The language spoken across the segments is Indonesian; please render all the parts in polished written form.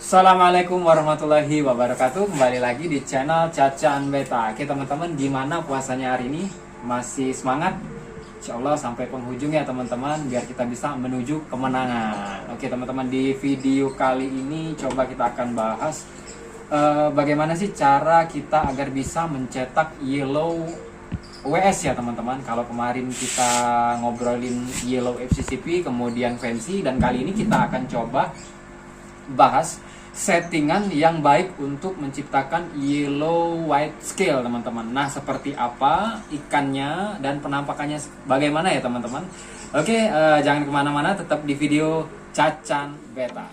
Assalamualaikum warahmatullahi wabarakatuh. Kembali lagi di channel Cacan Beta. Oke teman-teman, gimana puasanya hari ini? Masih semangat? Insya Allah sampai penghujung ya teman-teman, biar kita bisa menuju kemenangan. Oke teman-teman, di video kali ini coba kita akan bahas bagaimana sih cara kita agar bisa mencetak yellow WS ya teman-teman. Kalau kemarin kita ngobrolin yellow FCCP, kemudian fancy, dan kali ini kita akan coba bahas settingan yang baik untuk menciptakan yellow white scale teman-teman. Nah, seperti apa ikannya dan penampakannya bagaimana ya teman-teman. Oke, jangan kemana-mana, tetap di video Cacan Beta.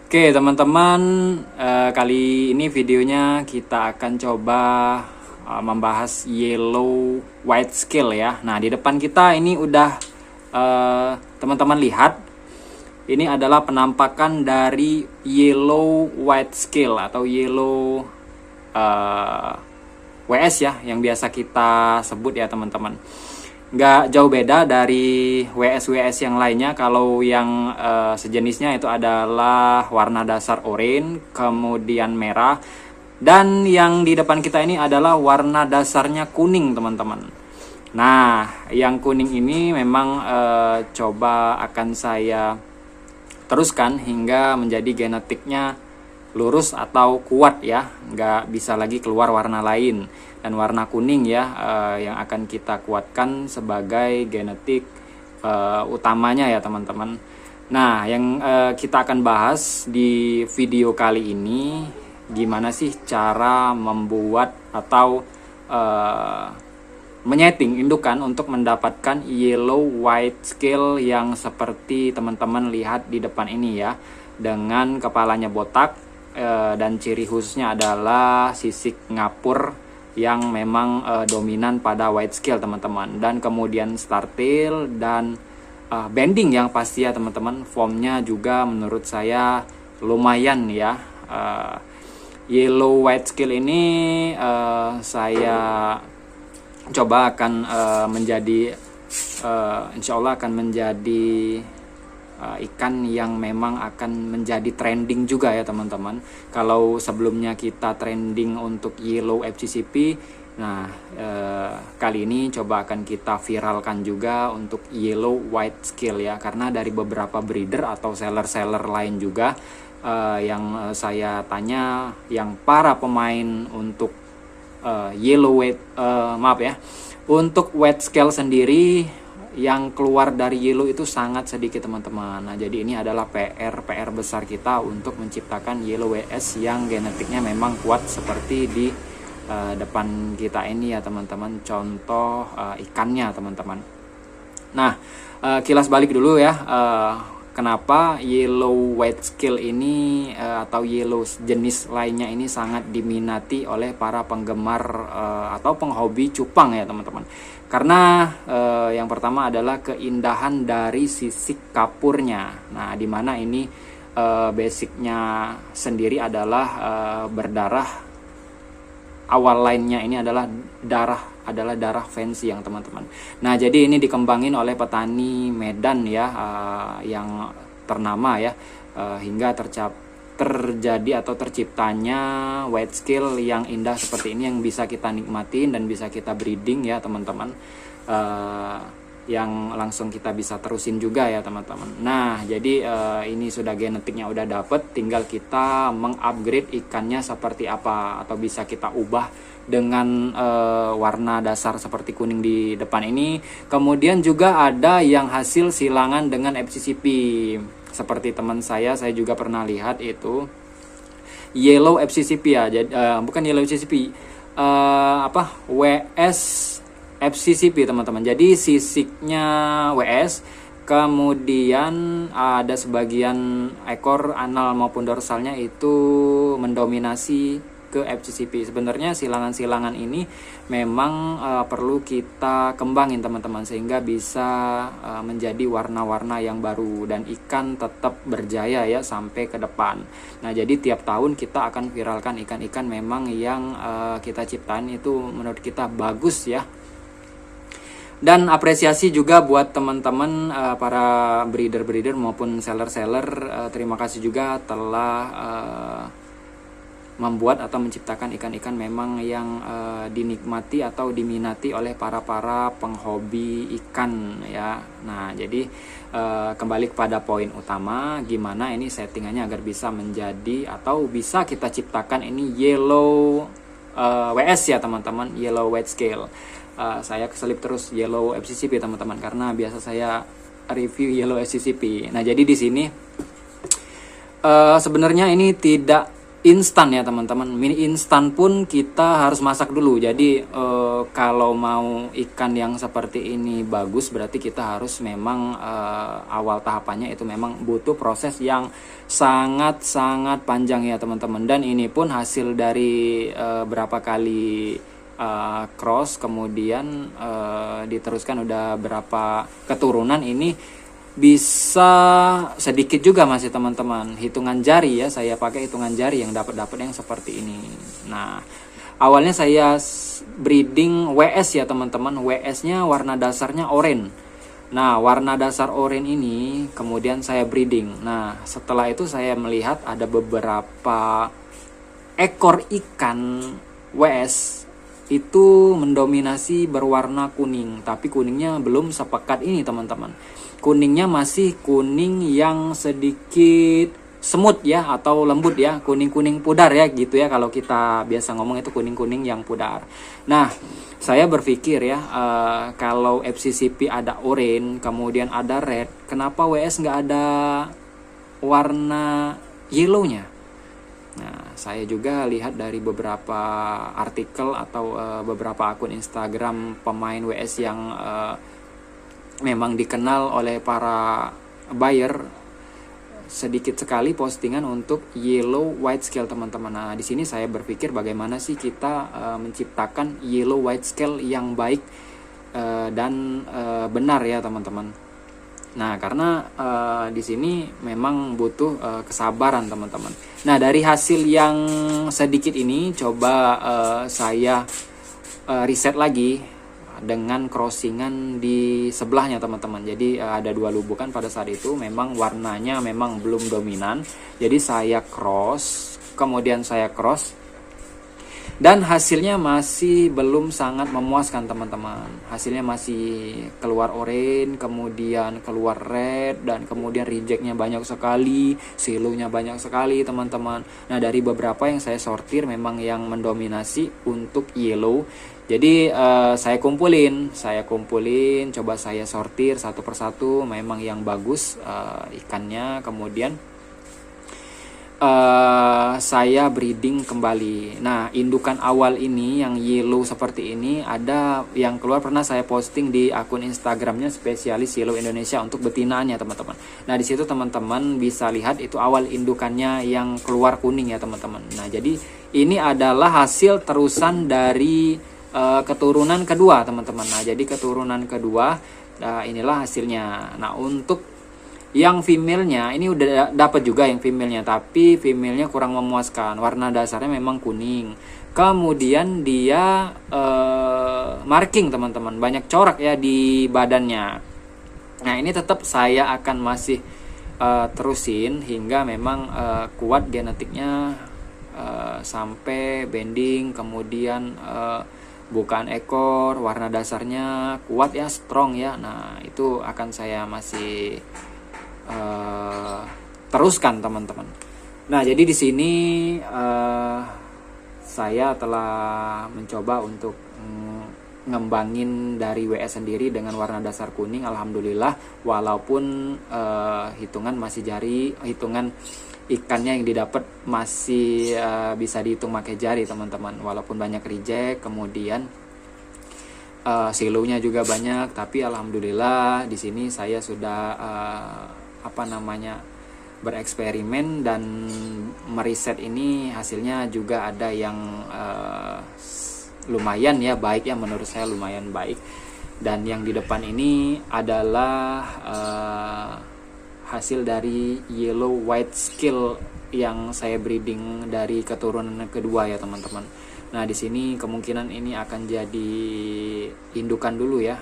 Oke teman-teman, kali ini videonya kita akan coba membahas yellow white scale ya. Nah, di depan kita ini udah teman-teman lihat, ini adalah penampakan dari yellow white scale atau yellow WS ya, yang biasa kita sebut ya teman-teman. Nggak jauh beda dari WS yang lainnya. Kalau yang sejenisnya itu adalah warna dasar oranye, kemudian merah, dan yang di depan kita ini adalah warna dasarnya kuning teman-teman. Nah, yang kuning ini memang coba akan saya teruskan hingga menjadi genetiknya lurus atau kuat ya, nggak bisa lagi keluar warna lain. Dan warna kuning ya yang akan kita kuatkan sebagai genetik utamanya ya teman-teman. Nah, yang kita akan bahas di video kali ini, gimana sih cara membuat atau menyeting indukan untuk mendapatkan yellow white scale yang seperti teman-teman lihat di depan ini ya, dengan kepalanya botak dan ciri khususnya adalah sisik ngapur yang memang dominan pada white scale teman-teman, dan kemudian star tail dan bending yang pasti ya teman-teman. Formnya juga menurut saya lumayan ya. Yellow white scale ini saya coba akan menjadi insya Allah akan menjadi ikan yang memang akan menjadi trending juga ya teman-teman. Kalau sebelumnya kita trending untuk yellow FCCP, nah kali ini coba akan kita viralkan juga untuk yellow white scale ya, karena dari beberapa breeder atau seller-seller lain juga yang saya tanya, yang para pemain untuk yellow white maaf ya, untuk white scale sendiri yang keluar dari yellow itu sangat sedikit teman-teman. Nah, jadi ini adalah PR besar kita untuk menciptakan yellow WS yang genetiknya memang kuat seperti di depan kita ini ya teman-teman. Contoh ikannya teman-teman. Nah, kilas balik dulu ya, kenapa yellow white scale ini atau yellow jenis lainnya ini sangat diminati oleh para penggemar atau penghobi cupang ya teman-teman. Karena yang pertama adalah keindahan dari sisik kapurnya. Nah, dimana ini basicnya sendiri adalah berdarah. Awal lainnya ini adalah darah fancy yang teman-teman. Nah, jadi ini dikembangin oleh petani Medan ya, yang ternama ya, hingga terjadi atau terciptanya white scale yang indah seperti ini, yang bisa kita nikmatin dan bisa kita breeding ya teman-teman, yang langsung kita bisa terusin juga ya teman-teman. Nah, jadi ini sudah genetiknya udah dapet, tinggal kita mengupgrade ikannya seperti apa, atau bisa kita ubah dengan warna dasar seperti kuning di depan ini. Kemudian juga ada yang hasil silangan dengan FCCP. Seperti teman saya juga pernah lihat itu yellow FCCP ya. Jadi bukan yellow FCCP, WS FCCP teman-teman. Jadi sisiknya WS Kemudian ada sebagian ekor anal maupun dorsalnya itu mendominasi ke FCCP. Sebenarnya silangan-silangan ini memang perlu kita kembangin teman-teman, sehingga bisa menjadi warna-warna yang baru dan ikan tetap berjaya ya sampai ke depan. Nah, jadi tiap tahun kita akan viralkan ikan-ikan memang yang kita ciptain itu menurut kita bagus ya. Dan apresiasi juga buat teman-teman para breeder-breeder maupun seller-seller. Terima kasih juga telah membuat atau menciptakan ikan-ikan memang yang dinikmati atau diminati oleh para penghobi ikan ya. Nah, jadi kembali kepada poin utama, gimana ini settingannya agar bisa menjadi atau bisa kita ciptakan ini yellow WS ya teman-teman, yellow white scale. Saya keselip terus yellow FCCP teman-teman, karena biasa saya review yellow FCCP. Nah, jadi di sini sebenarnya ini tidak instan ya teman-teman. Mini instan pun kita harus masak dulu. Jadi kalau mau ikan yang seperti ini bagus, berarti kita harus memang awal tahapannya itu memang butuh proses yang sangat-sangat panjang ya teman-teman. Dan ini pun hasil dari berapa kali cross, kemudian diteruskan udah berapa keturunan, ini bisa sedikit juga masih teman-teman, hitungan jari ya, saya pakai hitungan jari yang dapat yang seperti ini. Nah, awalnya saya breeding WS ya teman-teman, WS-nya warna dasarnya oranye. Nah, warna dasar oranye ini kemudian saya breeding. Nah, setelah itu saya melihat ada beberapa ekor ikan WS itu mendominasi berwarna kuning, tapi kuningnya belum sepekat ini teman-teman. Kuningnya masih kuning yang sedikit semut ya, atau lembut ya, kuning-kuning pudar ya gitu ya, kalau kita biasa ngomong itu kuning-kuning yang pudar. Nah, saya berpikir ya, kalau FCCP ada orange, kemudian ada red, kenapa WS nggak ada warna yellow-nya? Nah, saya juga lihat dari beberapa artikel atau beberapa akun Instagram pemain WS yang memang dikenal oleh para buyer, sedikit sekali postingan untuk yellow white scale teman-teman. Nah, di sini saya berpikir bagaimana sih kita menciptakan yellow white scale yang baik dan benar ya teman-teman. Nah, karena di sini memang butuh kesabaran teman-teman. Nah, dari hasil yang sedikit ini coba saya riset lagi dengan crossingan di sebelahnya teman-teman. Jadi ada dua lubukan pada saat itu, memang warnanya memang belum dominan. Jadi saya cross, kemudian saya cross, dan hasilnya masih belum sangat memuaskan teman-teman. Hasilnya masih keluar orange, kemudian keluar red, dan kemudian rejectnya banyak sekali, silunya banyak sekali teman-teman. Nah, dari beberapa yang saya sortir memang yang mendominasi untuk yellow. Jadi saya kumpulin, coba saya sortir satu persatu memang yang bagus ikannya, kemudian saya breeding kembali. Nah, indukan awal ini yang yellow seperti ini ada yang keluar, pernah saya posting di akun Instagramnya spesialis yellow Indonesia untuk betinanya teman-teman. Nah, di situ teman-teman bisa lihat itu awal indukannya yang keluar kuning ya teman-teman. Nah, jadi ini adalah hasil terusan dari keturunan kedua teman-teman. Nah, jadi keturunan kedua, inilah hasilnya. Nah, untuk yang female-nya ini udah dapat juga yang female-nya, tapi female-nya kurang memuaskan. Warna dasarnya memang kuning. Kemudian dia marking teman-teman, banyak corak ya di badannya. Nah, ini tetap saya akan masih terusin hingga memang kuat genetiknya sampai bending, kemudian bukaan ekor, warna dasarnya kuat ya, strong ya. Nah, itu akan saya masih teruskan teman-teman. Nah, jadi di sini saya telah mencoba untuk ngembangin dari WS sendiri dengan warna dasar kuning. Alhamdulillah, walaupun hitungan masih jari, hitungan ikannya yang didapat masih bisa dihitung pakai jari teman-teman, walaupun banyak reject. Kemudian silonya juga banyak, tapi alhamdulillah di sini saya sudah bereksperimen dan meriset ini, hasilnya juga ada yang lumayan ya baik ya, menurut saya lumayan baik. Dan yang di depan ini adalah hasil dari yellow white skill yang saya breeding dari keturunan kedua ya teman-teman. Nah di sini kemungkinan ini akan jadi indukan dulu ya,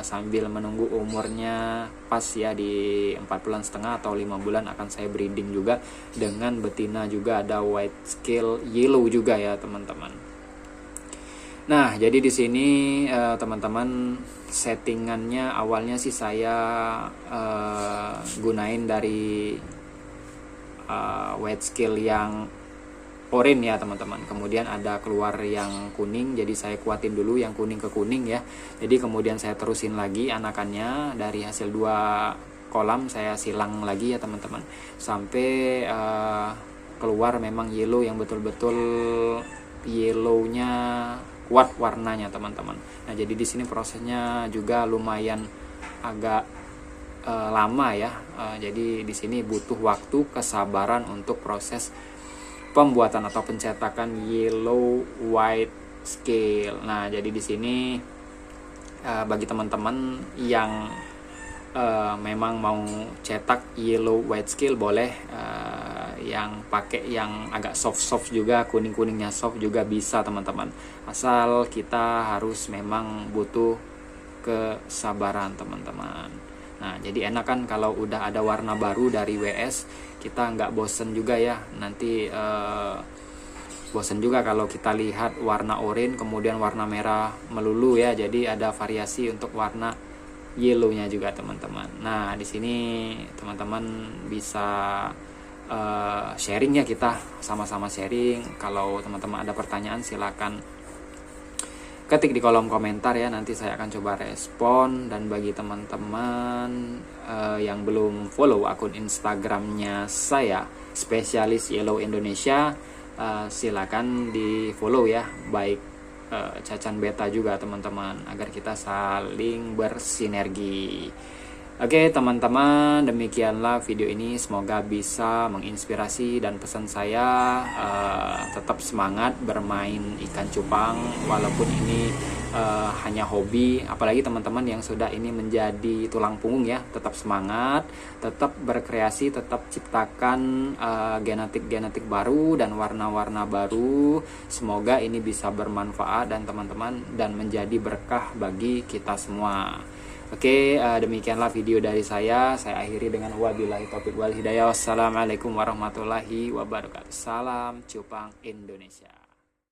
sambil menunggu umurnya pas ya di 4,5 bulan atau 5 bulan akan saya breeding juga dengan betina juga ada white scale yellow juga ya teman-teman. Nah jadi di sini teman-teman settingannya awalnya sih saya gunain dari white scale yang oranye ya teman-teman, kemudian ada keluar yang kuning, jadi saya kuatin dulu yang kuning ke kuning ya. Jadi kemudian saya terusin lagi anakannya dari hasil 2 kolam, saya silang lagi ya teman-teman sampai keluar memang yellow yang betul-betul yellownya kuat warnanya teman-teman. Nah jadi di sini prosesnya juga lumayan agak lama ya, jadi di sini butuh waktu, kesabaran untuk proses pembuatan atau pencetakan yellow white scale. Nah, jadi di sini bagi teman-teman yang memang mau cetak yellow white scale boleh, yang pakai yang agak soft juga, kuning-kuningnya soft juga bisa teman-teman. Asal kita harus memang butuh kesabaran teman-teman. Nah jadi enak kan kalau udah ada warna baru dari WS, kita nggak bosen juga ya. Nanti bosen juga kalau kita lihat warna oranye kemudian warna merah melulu ya. Jadi ada variasi untuk warna yellownya juga teman-teman. Nah di sini teman-teman bisa sharing ya, kita sama-sama sharing. Kalau teman-teman ada pertanyaan silakan ketik di kolom komentar ya, nanti saya akan coba respon. Dan bagi teman-teman yang belum follow akun Instagramnya saya, Spesialis Yellow Indonesia, silakan di follow ya, baik Cacan Beta juga teman-teman, agar kita saling bersinergi. Oke teman-teman, demikianlah video ini, semoga bisa menginspirasi. Dan pesan saya, tetap semangat bermain ikan cupang walaupun ini hanya hobi. Apalagi teman-teman yang sudah ini menjadi tulang punggung ya, tetap semangat, tetap berkreasi, tetap ciptakan genetik baru dan warna-warna baru. Semoga ini bisa bermanfaat dan teman-teman dan menjadi berkah bagi kita semua. Oke, demikianlah video dari saya akhiri dengan wabillahi taufiq wal hidayah. Wassalamualaikum warahmatullahi wabarakatuh. Salam cupang Indonesia.